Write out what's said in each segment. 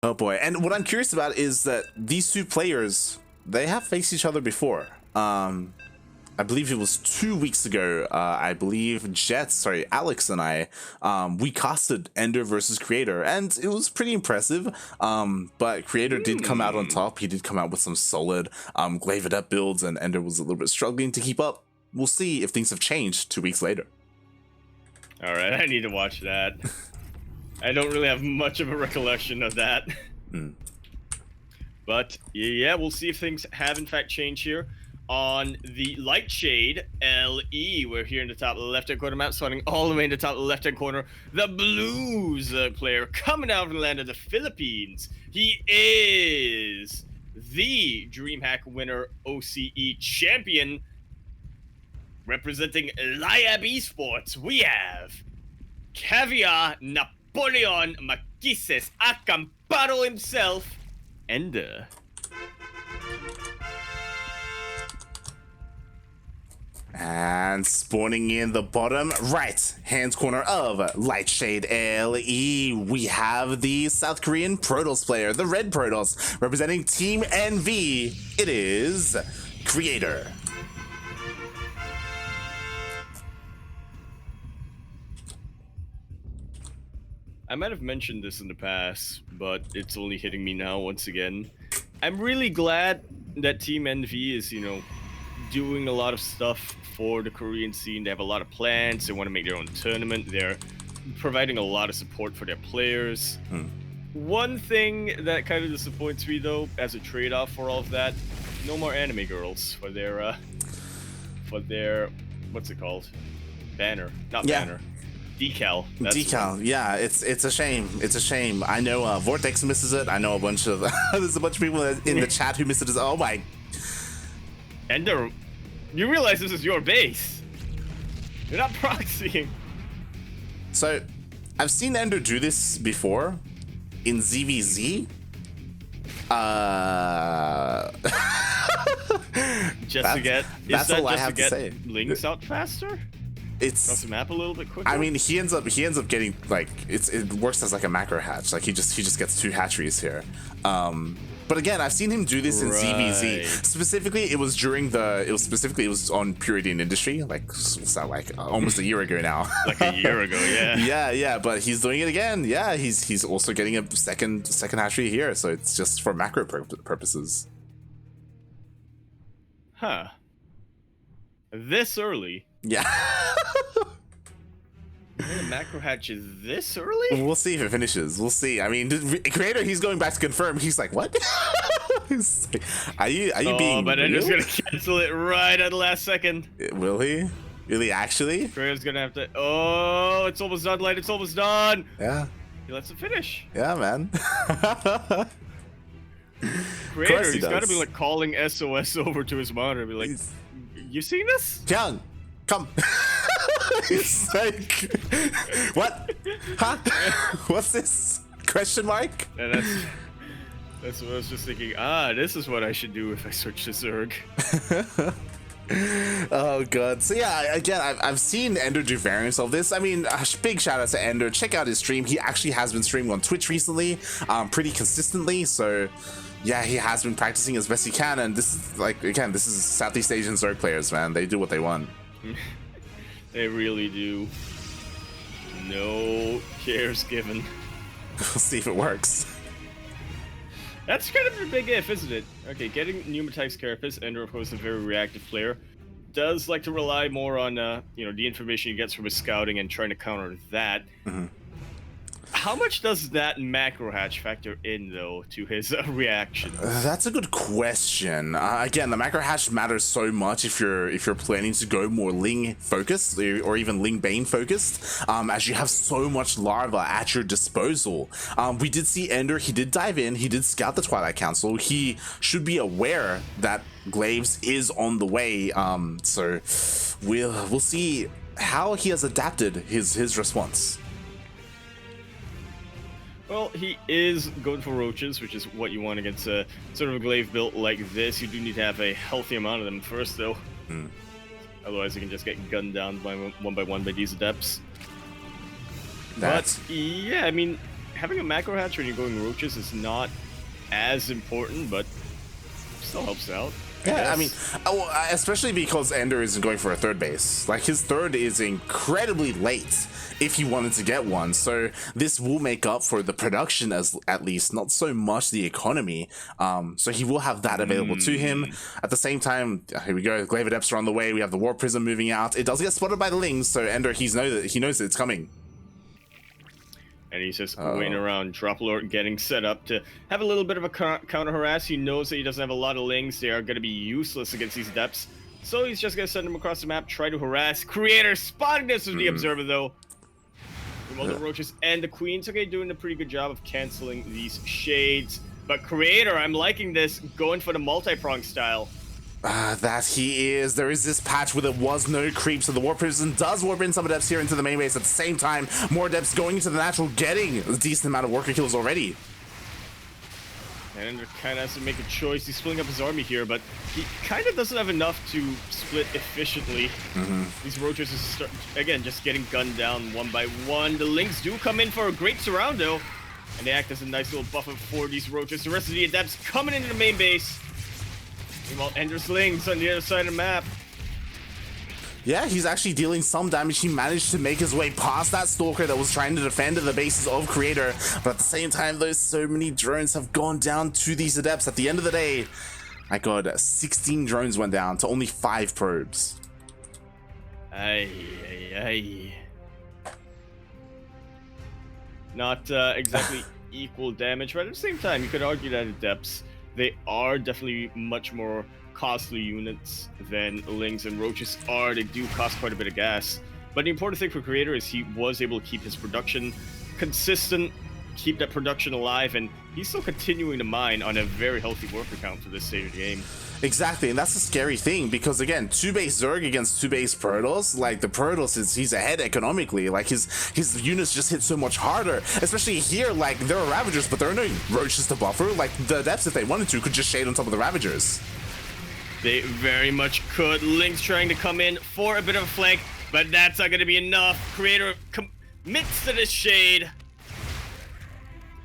Oh boy. And what I'm curious about is that these two players, they have faced each other before. I believe it was 2 weeks ago. I believe Alex and I, we casted EnDerr versus Creator, and it was pretty impressive. But Creator did come out on top. He did come out with some solid glaive up builds, and EnDerr was a little bit struggling to keep up. We'll see if things have changed 2 weeks later. All right, I need to watch that. I don't really have much of a recollection of that. But yeah, we'll see if things have in fact changed here. On the Light Shade LE, we're here in the top left-hand corner map, starting all the way in the top left-hand corner. The Blues player coming out of the land of the Philippines. He is the DreamHack winner, OCE champion. Representing Liab Esports, we have Caviar Napoleon Maquises Acamparo himself, EnDerr. And spawning in the bottom right hand corner of Lightshade LE, we have the South Korean Protoss player, the Red Protoss, representing Team NV. It is Creator. I might have mentioned this in the past, but it's only hitting me now once again. I'm really glad that Team NV is, doing a lot of stuff for the Korean scene. They have a lot of plans. They want to make their own tournament. They're providing a lot of support for their players. One thing that kind of disappoints me, though, as a trade-off for all of that, no more anime girls for their what's it called? Banner, not banner. Decal. Decal. Yeah, it's a shame. It's a shame. I know Vortex misses it. I know a bunch of there's a bunch of people in the chat who miss it. Oh my. EnDerr, you realize this is your base. You're not proxying. So, I've seen EnDerr do this before in ZvZ. That's all I have to say. Links out faster? It's across the map a little bit quicker. I mean, he ends up getting like it works as like a macro hatch. Like he just gets 2 hatcheries here. But again, I've seen him do this in ZvZ. Specifically, it was on Purity and Industry. Like what's that, like almost a year ago now. Like a year ago, yeah. Yeah. But he's doing it again. Yeah, he's also getting a second hatchery here. So it's just for macro purposes. Huh. This early. Yeah. The macro hatch is this early? We'll see if it finishes. We'll see. I mean, Creator, he's going back to confirm. He's like, what? He's like, are you being but I'm real? just gonna cancel it right at the last second. Will he? Really, actually? Creator's gonna have to. Oh, it's almost done, Light. It's almost done. Yeah. He lets it finish. Yeah, man. Creator, he's gotta be like calling SOS over to his monitor and be like, you seen this? Young, come. He's like, what? Huh? What's this? Question mark? And that's what I was just thinking. This is what I should do if I switch to Zerg. Oh god. So yeah, again, I've seen EnDerr do variants of this. I mean, big shout out to EnDerr. Check out his stream. He actually has been streaming on Twitch recently, pretty consistently. So yeah, he has been practicing as best he can. And this is like, again, this is Southeast Asian Zerg players, man. They do what they want. They really do. No cares given. We'll see if it works. That's kind of a big if, isn't it? Okay, getting Pneumatized Carapace, EnDerr, of course, a very reactive player, does like to rely more on, the information he gets from his scouting and trying to counter that. How much does that macro hatch factor in, though, to his reaction? That's a good question. Again, the macro hatch matters so much if you're planning to go more Ling focused or even Ling Bane focused, as you have so much larva at your disposal. We did see EnDerr. He did dive in. He did scout the Twilight Council. He should be aware that Glaives is on the way. So we'll see how he has adapted his response. Well, he is going for roaches, which is what you want against a sort of a glaive built like this. You do need to have a healthy amount of them first, though. Otherwise, you can just get gunned down by one by these adepts. But yeah, I mean, having a macro hatch when you're going roaches is not as important, but still helps out. Yeah, I mean, especially because EnDerr isn't going for a third base. Like, his third is incredibly late if he wanted to get one. So this will make up for the production, as at least, not so much the economy. So he will have that available to him. At the same time, here we go. Glaive Adepts are on the way. We have the Warp Prism moving out. It does get spotted by the Lings, so EnDerr, he knows that it's coming. And he's just waiting around. Droplord getting set up to have a little bit of a counter harass. He knows that he doesn't have a lot of Lings. They are going to be useless against these Adepts. So he's just going to send them across the map, try to harass. Creator spotting this with the Observer, though. Well, the Roaches and the Queens, okay, doing a pretty good job of canceling these Shades. But Creator, I'm liking this, going for the multi-prong style. That he is. There is this patch where there was no creep, so the Warp Prism does warp in some Adepts here into the main base. At the same time, more Adepts going into the natural, getting a decent amount of worker kills already. And kind of has to make a choice. He's splitting up his army here, but he kind of doesn't have enough to split efficiently. These Roaches are, again, just getting gunned down one by one. The Lings do come in for a great surround, though, and they act as a nice little buffer for these Roaches. The rest of the Adepts coming into the main base. Meanwhile, EnDerr's Lings on the other side of the map. Yeah, he's actually dealing some damage. He managed to make his way past that Stalker that was trying to defend the bases of Creator. But at the same time, though, so many drones have gone down to these Adepts. At the end of the day, my god, 16 drones went down to only 5 probes. Ay. Not exactly equal damage, but at the same time, you could argue that Adepts, they are definitely much more costly units than Lings and Roaches are. They do cost quite a bit of gas. But the important thing for Creator is he was able to keep his production consistent, keep that production alive, and he's still continuing to mine on a very healthy worker count for this stage of the game. Exactly, and that's a scary thing because, again, 2-base Zerg against 2-base Protoss, like, the Protoss, he's ahead economically. Like, his units just hit so much harder, especially here. Like, there are Ravagers, but there are no Roaches to buffer. Like, the Adepts, if they wanted to, could just shade on top of the Ravagers. They very much could. Lings trying to come in for a bit of a flank, but that's not going to be enough. Creator commits to this shade.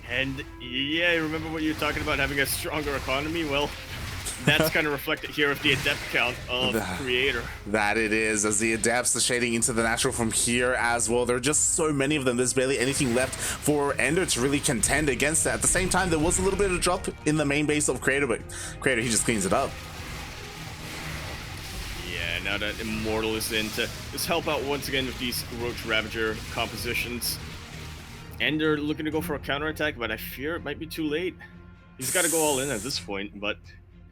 And, yeah, remember what you were talking about, having a stronger economy? Well, that's kind of reflected here with the Adept count of Creator. That it is, as the Adepts are shading into the natural from here as well. There are just so many of them. There's barely anything left for EnDerr to really contend against that. At the same time, there was a little bit of a drop in the main base of Creator, but Creator, he just cleans it up. Yeah, now that Immortal is in to just help out once again with these Roach Ravager compositions. EnDerr looking to go for a counterattack, but I fear it might be too late. He's got to go all in at this point, but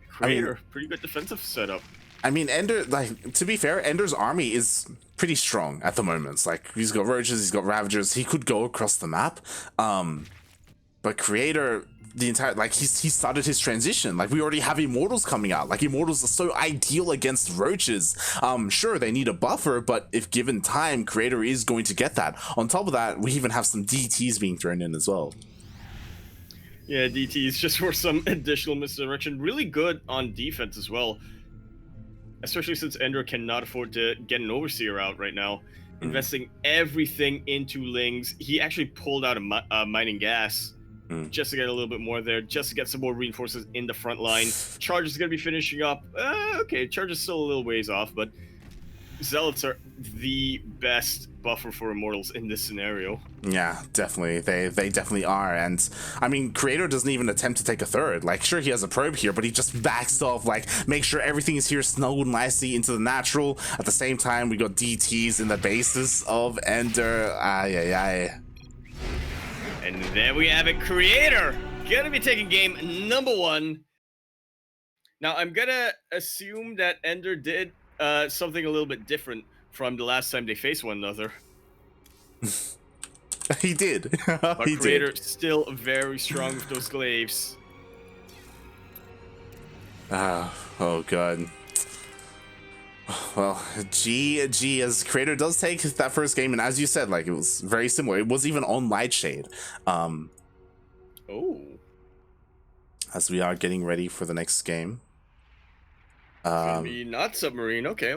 Creator, pretty good defensive setup. I mean, EnDerr, like, to be fair, EnDerr's army is pretty strong at the moment. Like, he's got Roaches, he's got Ravagers, he could go across the map. But Creator, the entire, like, he started his transition. Like, we already have Immortals coming out. Like, Immortals are so ideal against Roaches. Sure, they need a buffer, but if given time, Creator is going to get that. On top of that, we even have some DTs being thrown in as well. Yeah, DTs just for some additional misdirection. Really good on defense as well. Especially since EnDerr cannot afford to get an Overseer out right now. Investing everything into Lings. He actually pulled out a mining gas just to get a little bit more there, just to get some more reinforcements in the front line. Charge is going to be finishing up. Okay, Charge is still a little ways off, but Zealots are the best buffer for Immortals in this scenario. Yeah, definitely. They definitely are. And I mean, Creator doesn't even attempt to take a third. Like, sure, he has a probe here, but he just backs off, like, make sure everything is here snuggled nicely into the natural. At the same time, we got DTs in the bases of EnDerr. And there we have it. Creator gonna be taking game number 1. Now, I'm gonna assume that EnDerr did something a little bit different from the last time they faced one another. He did. But He Creator did. still very strong with those glaives. Oh god. Well, G as Creator does take that first game, and as you said, like, it was very similar. It was even on Lightshade. As we are getting ready for the next game. Gonna be not submarine. Okay.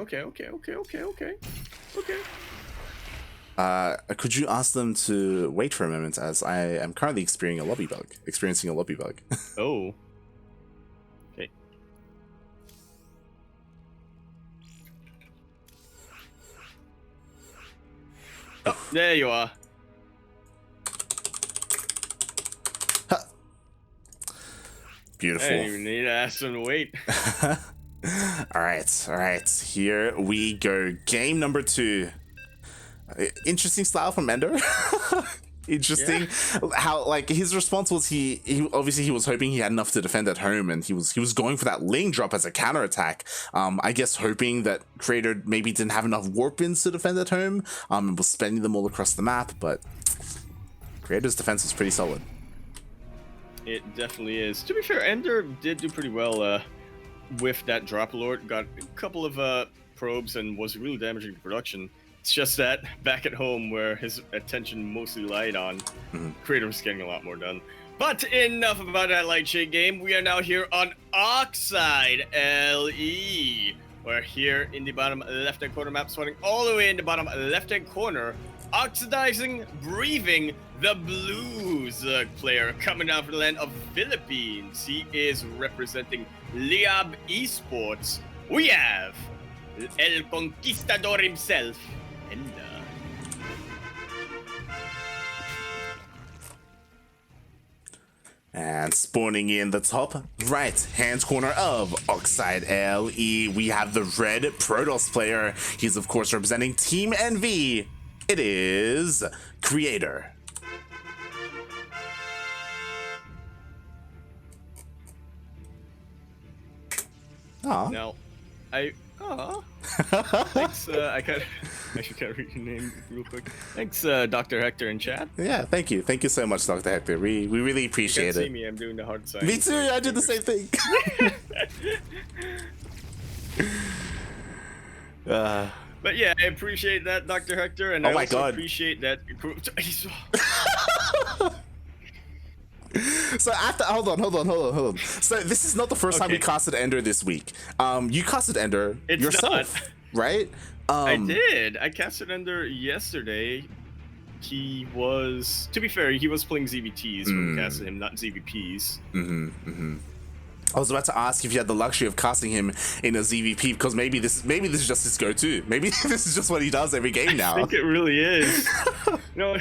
Could you ask them to wait for a moment, as I am currently experiencing a lobby bug. Oh. Okay. Oh, there you are. Beautiful. I didn't even need to ask them to wait. All right. Here we go. Game number 2. Interesting style from EnDerr. Interesting how, like, his response was he obviously he was hoping he had enough to defend at home, and he was going for that Ling drop as a counter attack. I guess hoping that Creator maybe didn't have enough warp ins to defend at home, and was spending them all across the map, but Creator's defense was pretty solid. It definitely is. To be fair, EnDerr did do pretty well with that drop lord. Got a couple of probes and was really damaging the production. It's just that back at home, where his attention mostly lied on, Creator was getting a lot more done. But enough about that light shade game. We are now here on Oxide LE. We're here in the bottom left-hand corner map, spawning all the way in the bottom left-hand corner. Oxidizing, breathing, the Blues player coming out from the land of Philippines. He is representing Liab Esports. We have El Conquistador himself, EnDerr. And spawning in the top right-hand corner of Oxide LE, we have the red Protoss player. He's, of course, representing Team NV. It is Creator. Aw. Now, thanks, I should read your name real quick. Thanks, Dr. Hector in chat. Yeah, thank you so much, Dr. Hector. We really appreciate You it. can't see me, I'm doing the hard sign. Me too, I did the same thing. But yeah, I appreciate that, Dr. Hector, and Oh I my also God. appreciate that. So after, hold on. So this is not the first time we Okay. casted EnDerr this week. You casted EnDerr It's yourself, not. right? I did. I casted EnDerr yesterday. He was, to be fair, he was playing ZvTs when we casted him, not ZvPs. I was about to ask if you had the luxury of casting him in a ZvP, because maybe this is just his go-to. Maybe this is just what he does every game now. I think it really is. No.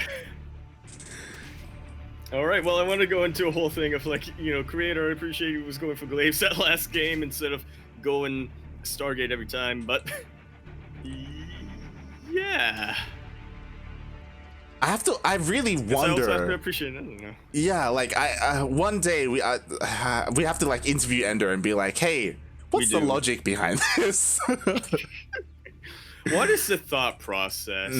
All right. Well, I want to go into a whole thing of, like, Creator. I appreciate he was going for Glaives that last game instead of going Stargate every time, but yeah. I really I also wonder. have to appreciate it. I don't know. Yeah, like one day we have to like interview EnDerr and be like, hey, what's the logic behind this? What is the thought process?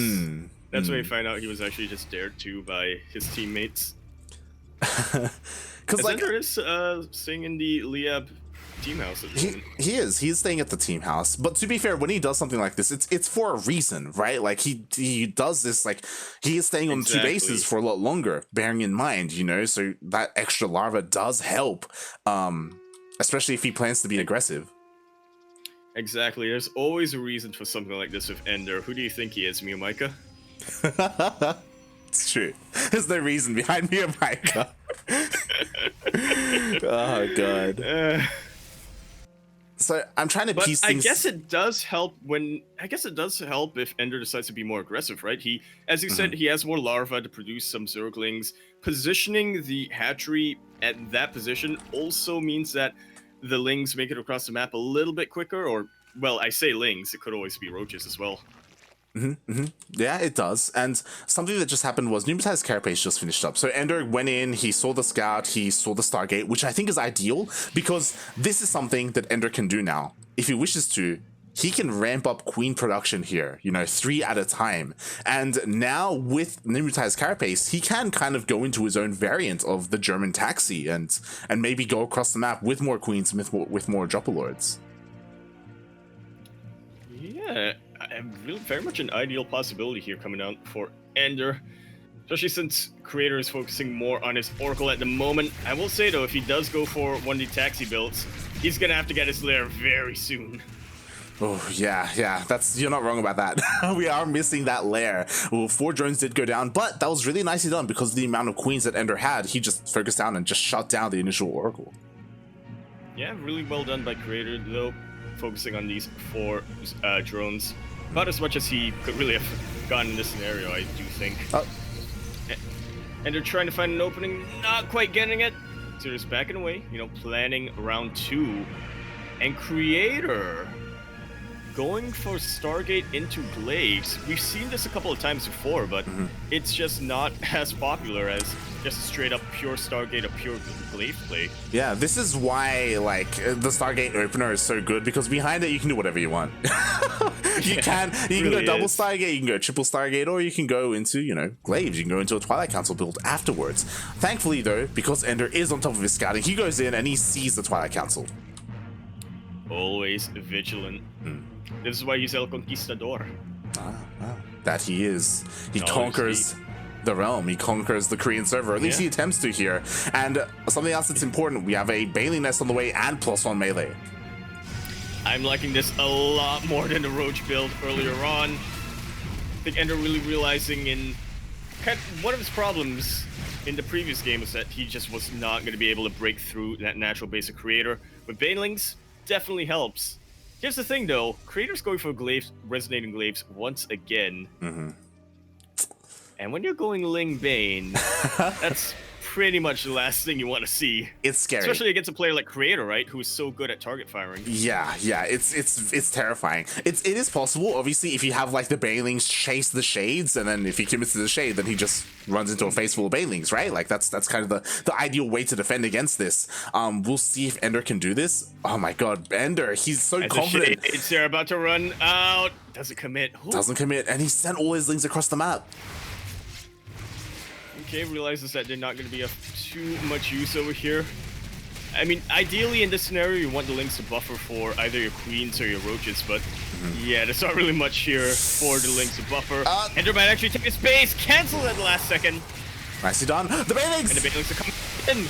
That's when we find out he was actually just dared to by his teammates. Because like EnDerr is staying in the Liab team house at the moment. he's staying at the team house, but to be fair, when he does something like this, it's for a reason, right? Like he does this, like, he is staying on two bases for a lot longer, bearing in mind, so that extra larva does help, especially if he plans to be aggressive. Exactly. There's always a reason for something like this with EnDerr. Who do you think he is, Mio Micah? It's true. There's no reason behind me and Micah. Oh god. So I'm trying to piece things. I guess it does help if EnDerr decides to be more aggressive, right? He, as you said, he has more larvae to produce some Zerglings. Positioning the hatchery at that position also means that the Lings make it across the map a little bit quicker, or, well, I say Lings, it could always be Roaches as well. Yeah, it does. And something that just happened was Pneumatized Carapace just finished up. So EnDerr went in, he saw the Scout, he saw the Stargate, which I think is ideal, because this is something that EnDerr can do now. If he wishes to, he can ramp up Queen production here, 3 at a time. And now with Pneumatized Carapace, he can kind of go into his own variant of the German taxi and maybe go across the map with more Queens, with more Dropper Lords. Yeah, really very much an ideal possibility here coming out for EnDerr, especially since Creator is focusing more on his Oracle at the moment. I will say, though, if he does go for one of the taxi builds, he's going to have to get his lair very soon. Oh, yeah, you're not wrong about that. We are missing that lair. Well, 4 drones did go down, but that was really nicely done because of the amount of queens that EnDerr had. He just focused down and just shut down the initial Oracle. Yeah, really well done by Creator, though, focusing on these 4 drones. About as much as he could really have gotten in this scenario, I do think. And they're trying to find an opening, not quite getting it. So they're just backing away, you know, planning round 2. And Creator going for Stargate into Glaives. We've seen this a couple of times before, but it's just not as popular as just straight up pure Stargate, a pure Glaive play. Yeah, this is why, like, the Stargate opener is so good, because behind it you can do whatever you want. You can go double Stargate, you can go triple Stargate, or you can go into, you know, Glaives. You can go into a Twilight Council build afterwards. Thankfully, though, because EnDerr is on top of his scouting, he goes in and he sees the Twilight Council. Always vigilant. This is why he's El Conquistador. That he is. He conquers the realm. He conquers the Korean server. At least he attempts to here. And something else that's important, we have a Bailey Nest on the way and +1 melee. I'm liking this a lot more than the Roach build earlier on. I think EnDerr really realizing one of his problems in the previous game was that he just was not going to be able to break through that natural base of Creator. With Banelings, definitely helps. Here's the thing, though. Creator's going for Glaives, Resonating Glaives once again. And when you're going Ling Bane, that's pretty much the last thing you want to see. It's scary. Especially against a player like Creator, right? Who is so good at target firing. Yeah, it's terrifying. It is possible, obviously, if you have, like, the Banelings chase the Shades, and then if he commits to the Shade, then he just runs into a face full of Banelings, right? Like, that's kind of the ideal way to defend against this. We'll see if EnDerr can do this. Oh my god, EnDerr, he's so confident. It's they're about to run out. Doesn't commit. Doesn't commit, and he sent all his Lings across the map. Okay, realizes that they're not going to be of too much use over here. I mean, ideally in this scenario, you want the Lings to buffer for either your Queens or your Roaches, but yeah, there's not really much here for the Lings to buffer. EnDerr might actually take his base, cancel at the last second. Nicely done. The Banelings! And the Banelings are coming in.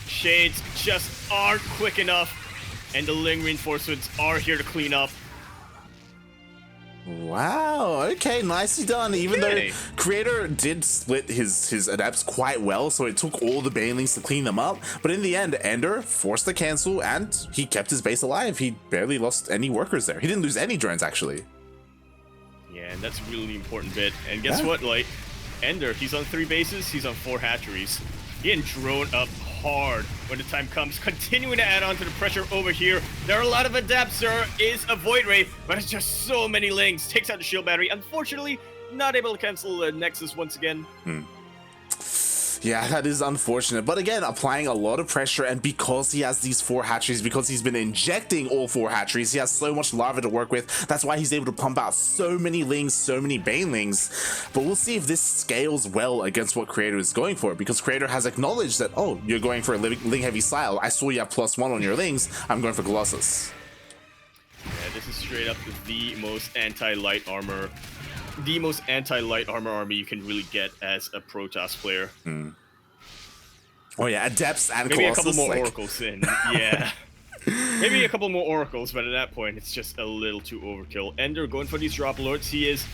Shades just aren't quick enough, and the Ling reinforcements are here to clean up. Wow, okay, nicely done. Even though Creator did split his adepts quite well, so it took all the Banelings to clean them up, but in the end, EnDerr forced the cancel and he kept his base alive. He barely lost any workers there. He didn't lose any drones, actually. Yeah, and that's a really important bit. And guess what, like, EnDerr, he's on 3 bases, he's on 4 hatcheries. He getting drone up hard when the time comes, continuing to add on to the pressure over here. There are a lot of adepts, there is a Void Ray, but it's just so many Lings. Takes out the shield battery. Unfortunately, not able to cancel the Nexus once again. Yeah, that is unfortunate. But again, applying a lot of pressure, and because he has these 4 hatcheries, because he's been injecting all 4 hatcheries, he has so much lava to work with. That's why he's able to pump out so many Lings, so many Banelings. But we'll see if this scales well against what Creator is going for, because Creator has acknowledged that, oh, you're going for a Ling heavy style. I saw you have +1 on your Lings. I'm going for Colossus. Yeah, this is straight up the most anti-light armor. The most anti-light army you can really get as a Protoss player. Oh yeah, Adepts and maybe Colossus, a couple more Oracles in. Yeah. Maybe a couple more Oracles, but at that point, it's just a little too overkill. EnDerr going for these Drop Lords. He is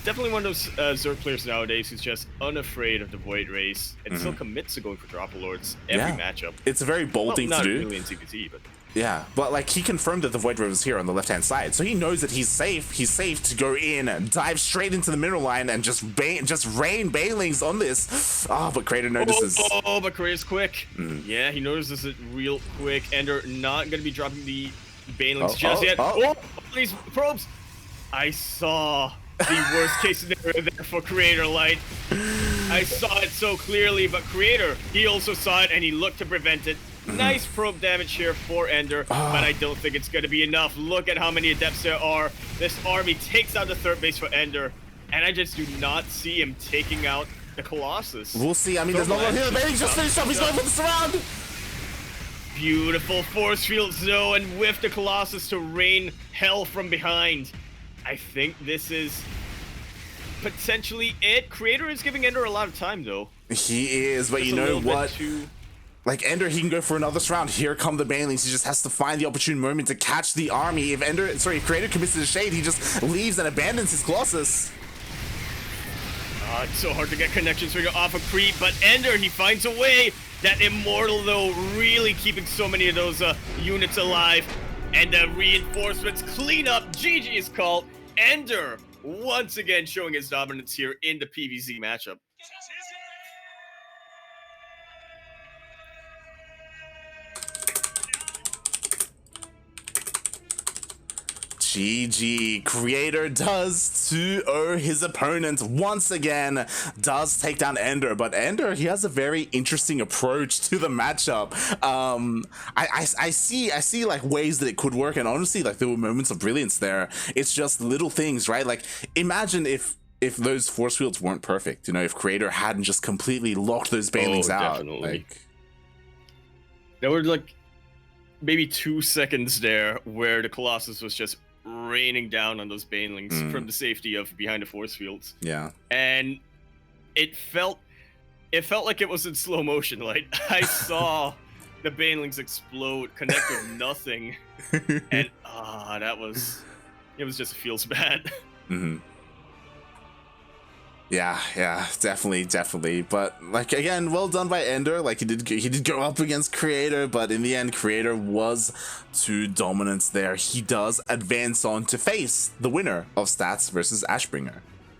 definitely one of those Zerg players nowadays who's just unafraid of the Void Rays and still commits to going for Drop Lords every matchup. It's a very bold thing to do. Not really in ZvP, but... Yeah, but like he confirmed that the Void Ray was here on the left-hand side, so he knows that he's safe. He's safe to go in, dive straight into the mineral line, and just rain Banelings on this. Oh, but Creator notices. Oh, but Creator's quick. Yeah, he notices it real quick. EnDerr not going to be dropping the Banelings just yet. Oh, these probes. I saw the worst case scenario there for Creator Light. I saw it so clearly, but Creator, he also saw it and he looked to prevent it. Nice probe damage here for EnDerr, but I don't think it's going to be enough. Look at how many Adepts there are. This army takes out the 3rd base for EnDerr, and I just do not see him taking out the Colossus. We'll see. I mean, there's no one here. The Banelings just finished up. He's going for the surround. Beautiful force field zone with the Colossus to rain hell from behind. I think this is potentially it. Creator is giving EnDerr a lot of time, though. He is, but you know what? Like EnDerr, he can go for another round. Here come the Banelings. He just has to find the opportune moment to catch the army. If if Creator commits to the shade, he just leaves and abandons his Colossus. It's so hard to get connections figure off a creep, but EnDerr, he finds a way. That Immortal, though, really keeping so many of those units alive. And the reinforcements clean up. GG is called. EnDerr, once again, showing his dominance here in the PvZ matchup. GG. Creator does 2-0 his opponent once again, does take down EnDerr, but EnDerr, he has a very interesting approach to the matchup. I see like ways that it could work, and honestly, like there were moments of brilliance there. It's just little things, right? Like imagine if those force fields weren't perfect, you know, if Creator hadn't just completely locked those Banelings out. Definitely. Like there were like maybe 2 seconds there where the Colossus was just raining down on those Banelings from the safety of behind the force fields. Yeah. And it felt like it was in slow motion. Like I saw the Banelings explode, connect with nothing. And it was just feels bad. Mm-hmm. Yeah, definitely. But like again, well done by EnDerr. Like he did go up against Creator, but in the end, Creator was too dominant there. He does advance on to face the winner of Stats versus Ashbringer.